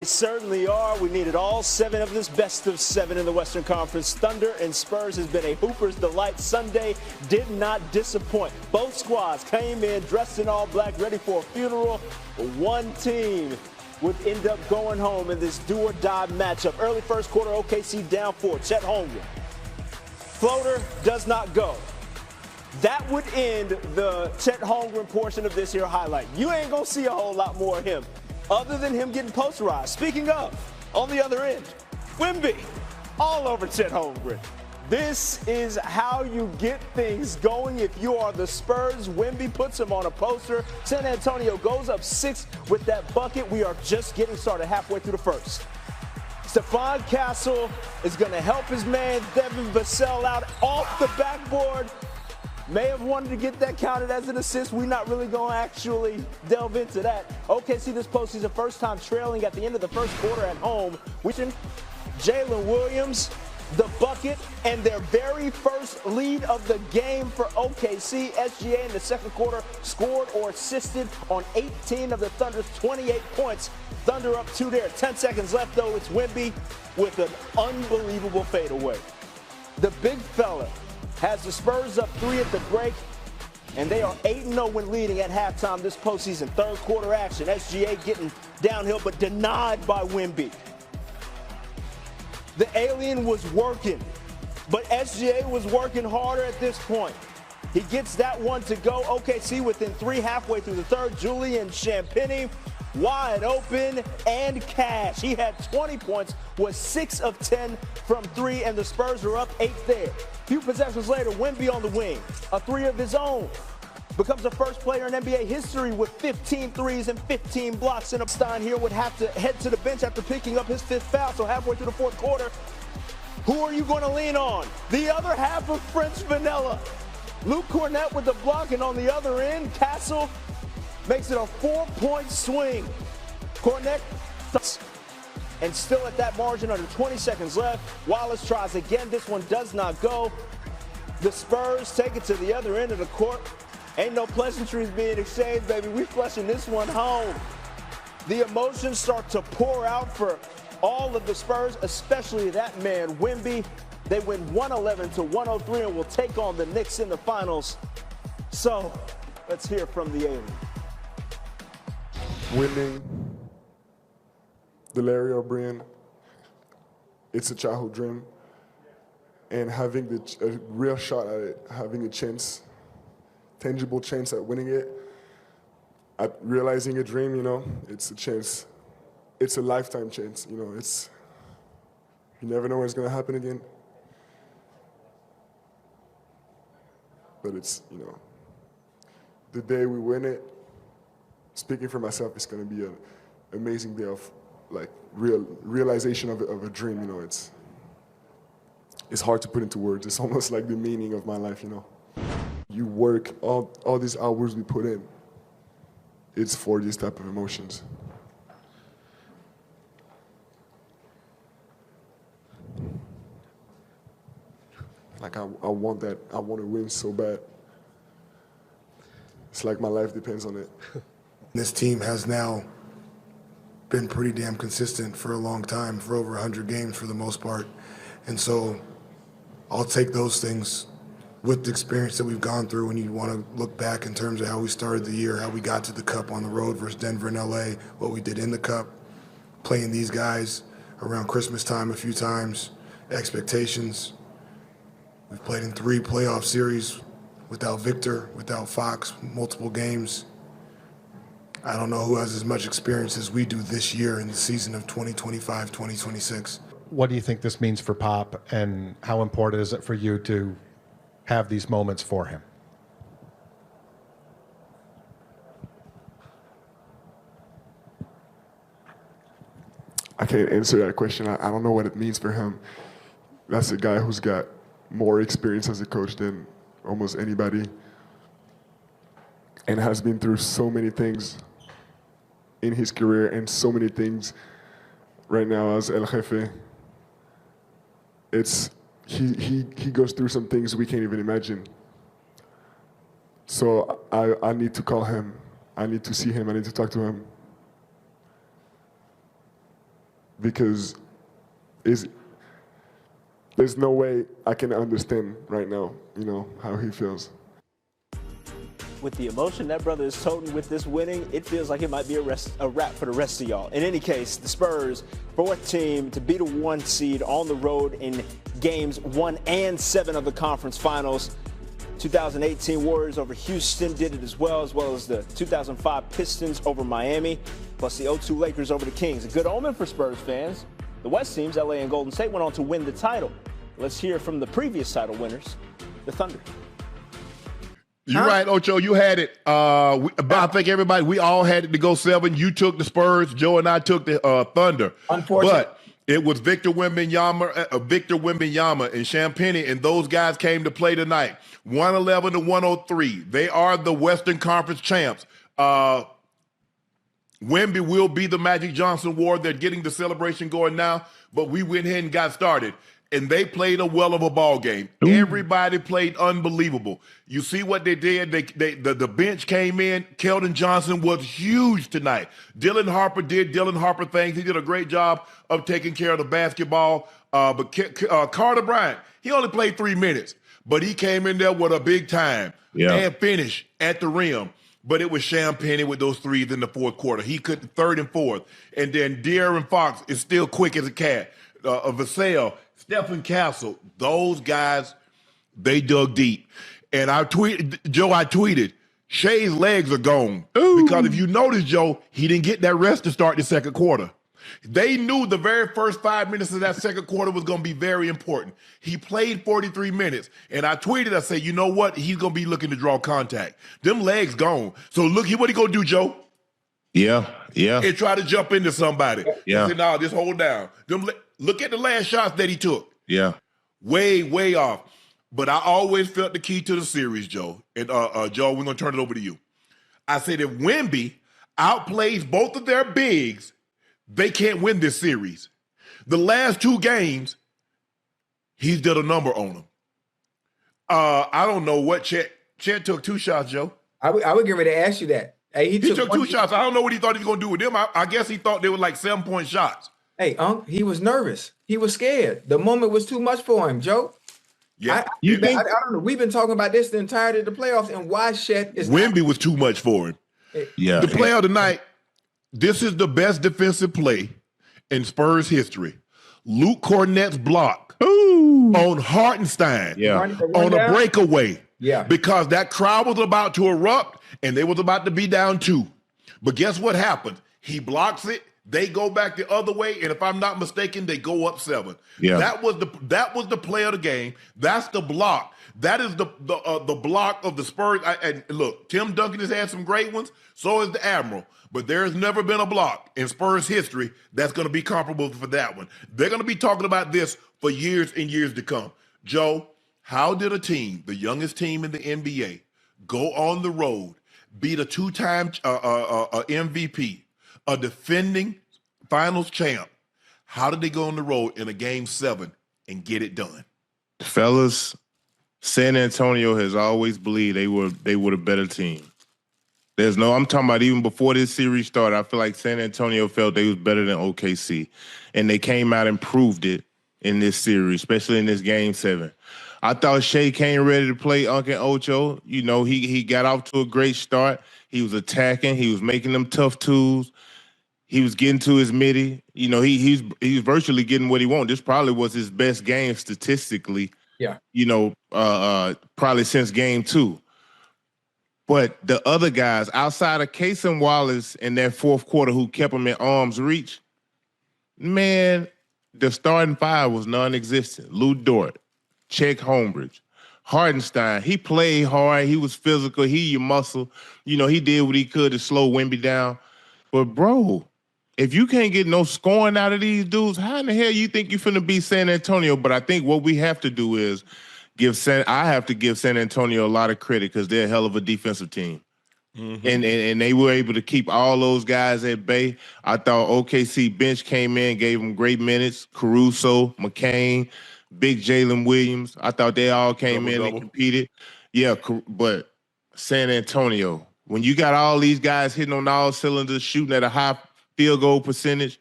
They certainly are. We needed all 7 of this best of 7 in the Western Conference. Thunder and Spurs has been a Hooper's delight. Sunday did not disappoint. Both squads came in dressed in all black, ready for a funeral. But one team would end up going home in this do-or-die matchup. Early first quarter, OKC down 4. Chet Holmgren. Floater does not go. That would end the Chet Holmgren portion of this here highlight. You ain't going to see a whole lot more of him, other than him getting posterized. Speaking of, on the other end, Wemby, all over Chet Holmgren. This is how you get things going if you are the Spurs. Wemby puts him on a poster. San Antonio goes up 6 with that bucket. We are just getting started halfway through the first. Stephon Castle is going to help his man Devin Vassell out off the backboard. May have wanted to get that counted as an assist. We're not really going to actually delve into that. OKC this postseason, first time trailing at the end of the first quarter at home. Jalen Williams, the bucket, and their very first lead of the game for OKC. SGA in the second quarter scored or assisted on 18 of the Thunder's 28 points. Thunder up 2 there. 10 seconds left, though. It's Wemby with an unbelievable fadeaway. The big fella has the Spurs up 3 at the break, and they are 8-0 when leading at halftime this postseason. Third quarter action. SGA getting downhill, but denied by Wemby. The alien was working, but SGA was working harder at this point. He gets that one to go. OKC within 3 halfway through the third. Julian Champagnie wide open and cash. He had 20 points, was 6 of 10 from 3, and the Spurs are up 8 there. Few possessions later, Wemby on the wing, a 3 of his own. Becomes the first player in NBA history with 15 threes and 15 blocks. And Stein here would have to head to the bench after picking up his 5th foul. So halfway through the fourth quarter, who are you going to lean on? The other half of French Vanilla. Luke Cornett with the block, and on the other end, Castle makes it a 4-point swing. Cornett, and still at that margin, under 20 seconds left. Wallace tries again. This one does not go. The Spurs take it to the other end of the court. Ain't no pleasantries being exchanged, baby. We flushing this one home. The emotions start to pour out for all of the Spurs, especially that man, Wemby. They win 111-103 and will take on the Knicks in the finals. So let's hear from the alien. Winning the Larry O'Brien, it's a childhood dream. And having a real shot at it, having a chance, tangible chance at winning it, at realizing a dream, it's a chance. It's a lifetime chance, you never know when it's gonna happen again. But it's, the day we win it, speaking for myself, it's gonna be an amazing day of realization of a dream, it's hard to put into words. It's almost like the meaning of my life, You work, all these hours we put in, it's for these type of emotions. I want that. I want to win so bad. It's like my life depends on it. This team has now been pretty damn consistent for a long time, for over 100 games for the most part. And so I'll take those things with the experience that we've gone through when you want to look back in terms of how we started the year, how we got to the Cup on the road versus Denver and LA, what we did in the Cup, playing these guys around Christmas time a few times, expectations. We've played in 3 playoff series without Victor, without Fox, multiple games. I don't know who has as much experience as we do this year in the season of 2025-2026. What do you think this means for Pop, and how important is it for you to have these moments for him? I can't answer that question. I don't know what it means for him. That's a guy who's got more experience as a coach than almost anybody, and has been through so many things in his career and so many things right now as El Jefe. He goes through some things we can't even imagine. So I need to call him. I need to see him. I need to talk to him. because there's no way I can understand right now, how he feels. With the emotion that brother is toting with this winning, it feels like it might be a wrap for the rest of y'all. In any case, the Spurs, fourth team to beat a 1 seed on the road in games 1 and 7 of the conference finals. 2018 Warriors over Houston did it as well as the 2005 Pistons over Miami, plus the 2002 Lakers over the Kings. A good omen for Spurs fans. The West teams, LA and Golden State, went on to win the title. Let's hear from the previous title winners, the Thunder. You're right, Ocho. You had it. I think everybody, we all had it to go 7. You took the Spurs. Joe and I took the Thunder. Unfortunately. But it was Victor Wembanyama and Champagnie, and those guys came to play tonight. 111 to 103. They are the Western Conference champs. Wemby will be the Magic Johnson Award. They're getting the celebration going now, but we went ahead and got started. And they played a well of a ball game. Ooh. Everybody played unbelievable. You see what they did? The bench came in. Keldon Johnson was huge tonight. Dylan Harper did Dylan Harper things. He did a great job of taking care of the basketball. But Carter Bryant, he only played 3 minutes, but he came in there with a big time and finished at the rim. But it was Champagnie with those threes in the fourth quarter. He could third and fourth. And then De'Aaron Fox is still quick as a cat. Vassell, Stephen Castle, those guys, they dug deep. And I tweeted, Shea's legs are gone. Ooh. Because if you notice, Joe, he didn't get that rest to start the second quarter. They knew the very first 5 minutes of that second quarter was going to be very important. He played 43 minutes. And I tweeted, I said, you know what? He's going to be looking to draw contact. Them legs gone. So look, what he going to do, Joe? Yeah. And try to jump into somebody. Yeah. I said, no, just hold down. Look at the last shots that he took. Yeah. Way off. But I always felt the key to the series, Joe. And Joe, we're going to turn it over to you. I said if Wemby outplays both of their bigs, they can't win this series. The last 2 games, he's did a number on them. I don't know what Chet took 2 shots, Joe. I would get ready to ask you that. Hey, he took 2 shots. I don't know what he thought he was going to do with them. I guess he thought they were like 7-point shots. Hey, he was nervous. He was scared. The moment was too much for him, Joe. Yeah, I don't know. We've been talking about this the entirety of the playoffs, and why Chet is Wemby was too much for him. Yeah, the play of the night. This is the best defensive play in Spurs history. Luke Cornett's block on Hartenstein on a breakaway. Yeah, because that crowd was about to erupt and they was about to be down 2. But guess what happened? He blocks it. They go back the other way, and if I'm not mistaken, they go up 7. Yeah, that was the play of the game. That's the block. That is the block of the Spurs. And look, Tim Duncan has had some great ones. So has the Admiral. But there has never been a block in Spurs history that's going to be comparable for that one. They're going to be talking about this for years and years to come. Joe, how did a team, the youngest team in the NBA, go on the road, beat a 2-time MVP, a defending finals champ? How did they go on the road in a game 7 and get it done? Fellas, San Antonio has always believed they were the better team. I'm talking about even before this series started, I feel like San Antonio felt they was better than OKC. And they came out and proved it in this series, especially in this game 7. I thought Shea came ready to play Uncle Ocho. You know, he got off to a great start. He was attacking. He was making them tough twos. He was getting to his midi. You know, he's virtually getting what he wanted. This probably was his best game statistically. Yeah. You know, probably since game 2. But the other guys, outside of Case and Wallace in that fourth quarter who kept him in arm's reach, man, the starting 5 was non-existent. Lou Dort, Chet Holmgren, Hartenstein. He played hard. He was physical. He your muscle. You know, he did what he could to slow Wemby down. But, bro, if you can't get no scoring out of these dudes, how in the hell you think you're finna beat San Antonio? But I think what we have to do is I have to give San Antonio a lot of credit because they're a hell of a defensive team. Mm-hmm. And they were able to keep all those guys at bay. I thought OKC bench came in, gave them great minutes. Caruso, McCain, big Jalen Williams. I thought they all came in and competed. Yeah, but San Antonio, when you got all these guys hitting on all cylinders, shooting at a high field goal percentage,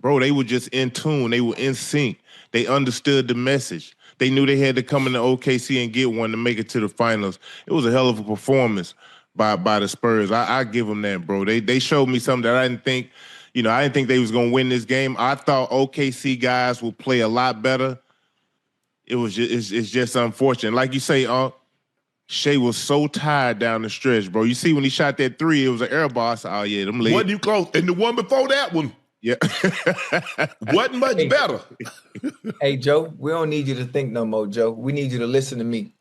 bro, they were just in tune. They were in sync. They understood the message. They knew they had to come into OKC and get one to make it to the finals. It was a hell of a performance by the Spurs. I give them that, bro. They showed me something that I didn't think, I didn't think they was gonna win this game. I thought OKC guys would play a lot better. It's just unfortunate. Like you say, Shea was so tired down the stretch, bro. You see when he shot that three, it was an air ball. I said, oh yeah, them legs. Wasn't you close? And the one before that one, yeah, wasn't much better. Hey, Joe, we don't need you to think no more, Joe. We need you to listen to me.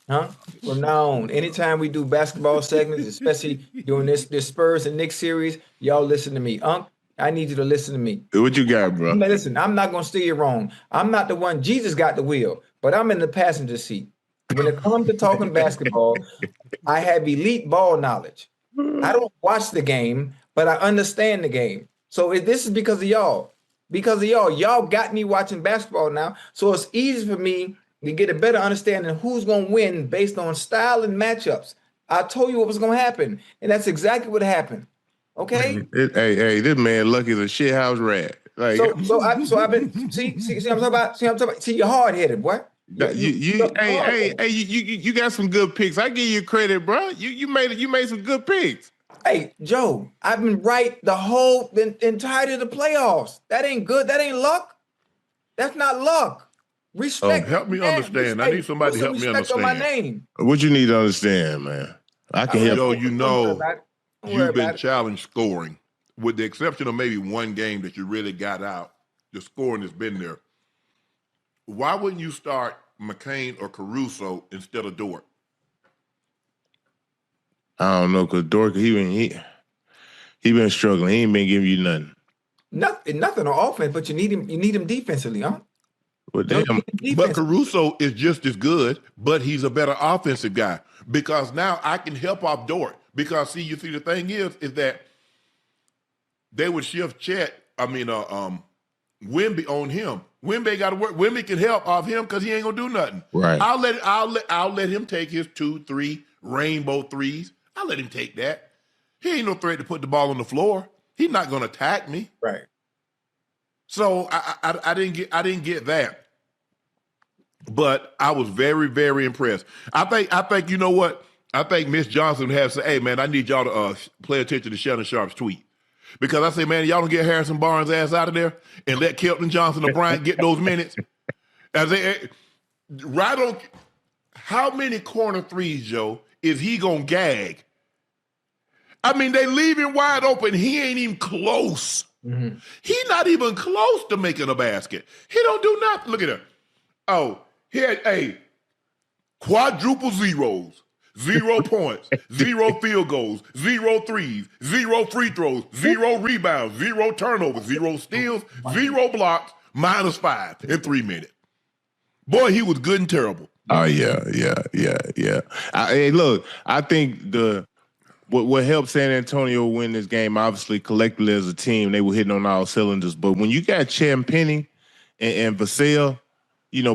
Huh? From now on, anytime we do basketball segments, especially during this Spurs and Knicks series, y'all listen to me. I need you to listen to me. What you got, bro? Listen, I'm not going to steer you wrong. I'm not the one. Jesus got the wheel, but I'm in the passenger seat. When it comes to talking basketball, I have elite ball knowledge. I don't watch the game, but I understand the game. So this is because of y'all. Because of y'all. Y'all got me watching basketball now. So it's easy for me to get a better understanding of who's going to win based on style and matchups. I told you what was going to happen, and that's exactly what happened. Okay? Hey, this man lucky as a shithouse rat. Like, so I've been see I'm talking about. See, you're hard headed, boy. You got some good picks. I give you credit, bro. You made some good picks. Hey, Joe, I've been right the entirety of the playoffs. That ain't good. That ain't luck. That's not luck. Respect. Help me understand. I need somebody to help me understand. On my name. What you need to understand, man? I can help. You've been challenged scoring, with the exception of maybe one game that you really got out. The scoring has been there. Why wouldn't you start McCain or Caruso instead of Dort? I don't know, because Dort, he been struggling. He ain't been giving you nothing. Nothing on offense, but you need him defensively, huh? Well, damn. But Caruso is just as good, but he's a better offensive guy because now I can help off Dort. Because the thing is that they would shift Wemby on him. Wemby got to work. Wemby can help off him because he ain't gonna do nothing. Right. I'll let him take his 2-3 rainbow threes. I'll let him take that. He ain't no threat to put the ball on the floor. He's not gonna attack me. Right. So I didn't get that. But I was very, very impressed. I think you know what? I think Miss Johnson would have said, hey man, I need y'all to pay attention to Shannon Sharp's tweet. Because I say, man, y'all don't get Harrison Barnes' ass out of there and let Kelton Johnson or Bryant get those minutes. I say, right on. How many corner threes, Joe, is he gonna gag? I mean, they leave him wide open. He ain't even close. Mm-hmm. He's not even close to making a basket. He don't do nothing. Look at him. Oh, he had quadruple zeros. 0 points, 0 field goals, 0 threes, 0 free throws, 0 rebounds, 0 turnovers, 0 steals, 0 blocks, -5 in 3 minutes. Boy, he was good and terrible. Oh, yeah. Hey, look, I think what helped San Antonio win this game, obviously, collectively as a team, they were hitting on all cylinders. But when you got Champagnie and Vassell,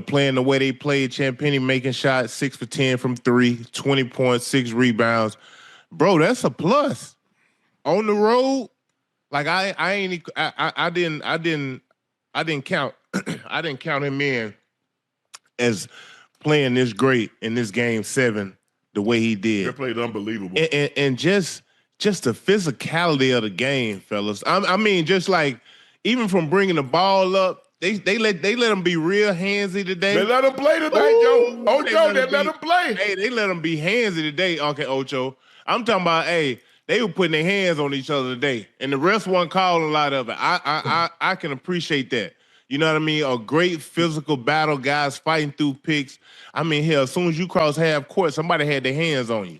playing the way they played, Champagnie making shots 6 for 10 from 3, 20 points, 6 rebounds. Bro, that's a plus. On the road, like I didn't count I didn't count him in as playing this great in this game 7 the way he did. They played unbelievable. And just the physicality of the game, fellas. I mean, just like even from bringing the ball up, They let them be real handsy today. They let them play today, Joe. Ocho, they let them play. Hey, they let them be handsy today, Uncle Ocho. I'm talking about, they were putting their hands on each other today, and the refs weren't calling a lot of it. I can appreciate that. You know what I mean? A great physical battle, guys fighting through picks. I mean, hell, as soon as you cross half court, somebody had their hands on you.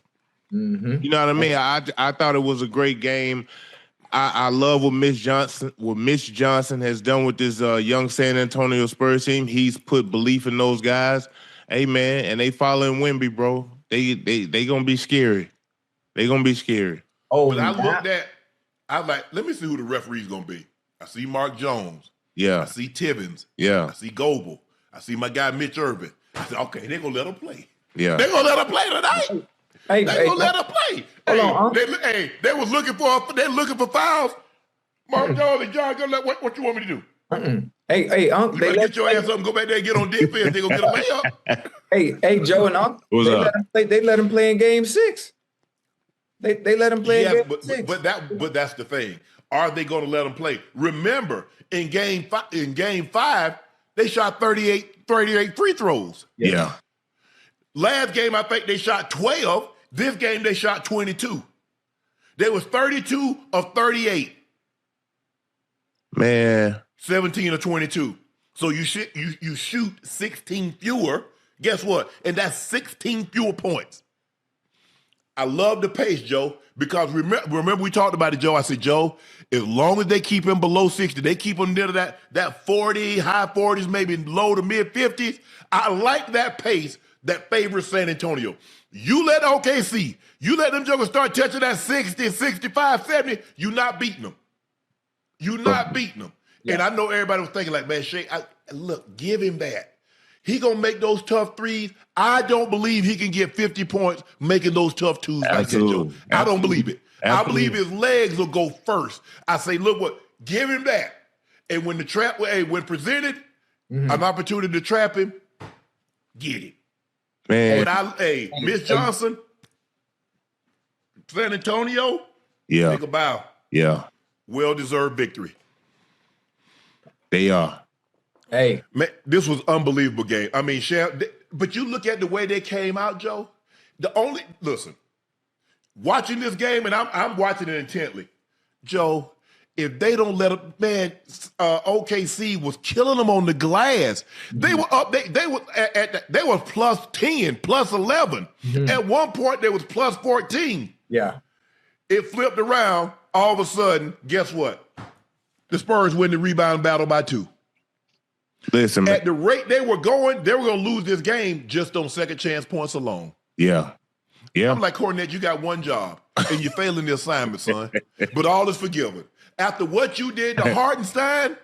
Mm-hmm. You know what I mean? I thought it was a great game. I love what Mitch Johnson has done with this young San Antonio Spurs team. He's put belief in those guys. Hey, man, and they following Wemby, bro. They gonna be scary. They gonna be scary. Oh, when I looked at, I was like, let me see who the referee's gonna be. I see Mark Jones. Yeah. I see Tibbins. Yeah. I see Goebel. I see my guy Mitch Irvin. I said, okay, they're gonna let him play. Yeah. They're gonna let him play tonight. They gonna let him play. They was looking for fouls. Mark Jones and John, what you want me to do? Hey, Unc, You better get your ass up and go back there and get on defense. They gonna get a layup. Hey, Joe and Unc, What's up? They let him play in Game 6. They let him play in Game 6. But that's the thing. Are they going to let him play? Remember, in game five, they shot 38 free throws. Yeah. Last game, I think they shot 12. This game, they shot 22. They was 32 of 38. Man. 17 or 22. So you shoot 16 fewer. Guess what? And that's 16 fewer points. I love the pace, Joe, because remember we talked about it, Joe. I said, Joe, as long as they keep him below 60, they keep him near that 40, high 40s, maybe low to mid 50s. I like that pace that favors San Antonio. You let OKC, you let them jokers start touching that 60, 65, 70, you're not beating them. You're not beating them. Yeah. And I know everybody was thinking like, man, Shay, look, give him that. He going to make those tough threes. I don't believe he can get 50 points making those tough twos like that, Joe. I don't believe it. Absolutely. I believe his legs will go first. I say, look, give him that. And when the trap, when presented, an opportunity to trap him, get it. Man. But Miss Johnson, San Antonio, take a bow. Yeah. Well-deserved victory. They are. Hey, man, this was unbelievable game. I mean, but you look at the way they came out, Joe. Listen, watching this game, and I'm watching it intently, Joe. If they don't let them, man, OKC was killing them on the glass. They were up. They were plus 10, plus 11. At one point, they was plus 14. Yeah, it flipped around. All of a sudden, guess what? The Spurs win the rebound battle by 2. Listen, man. At the rate they were going to lose this game just on second chance points alone. Yeah. I'm like, Cornette, you got one job, and you're failing the assignment, son. But all is forgiven. After what you did to Hartenstein,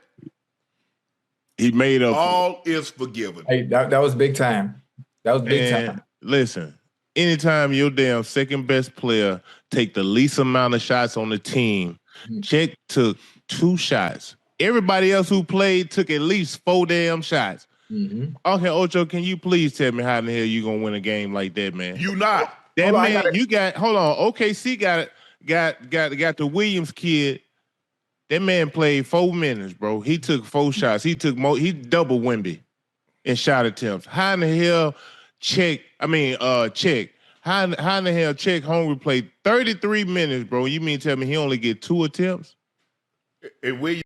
he made up. All is forgiven. Hey, that was big time. That was big time. Listen, anytime your damn second best player take the least amount of shots on the team, Check took 2 shots. Everybody else who played took at least 4 damn shots. Okay, Ocho, can you please tell me how in the hell you gonna win a game like that, man? You not. That man, you got. Hold on, OKC got the Williams kid. That man played 4 minutes, bro. He took 4 shots. He took he doubled Wemby in shot attempts. How in the hell Check? How in the hell Check Holmgren played 33 minutes, bro? You mean tell me he only get 2 attempts? And Williams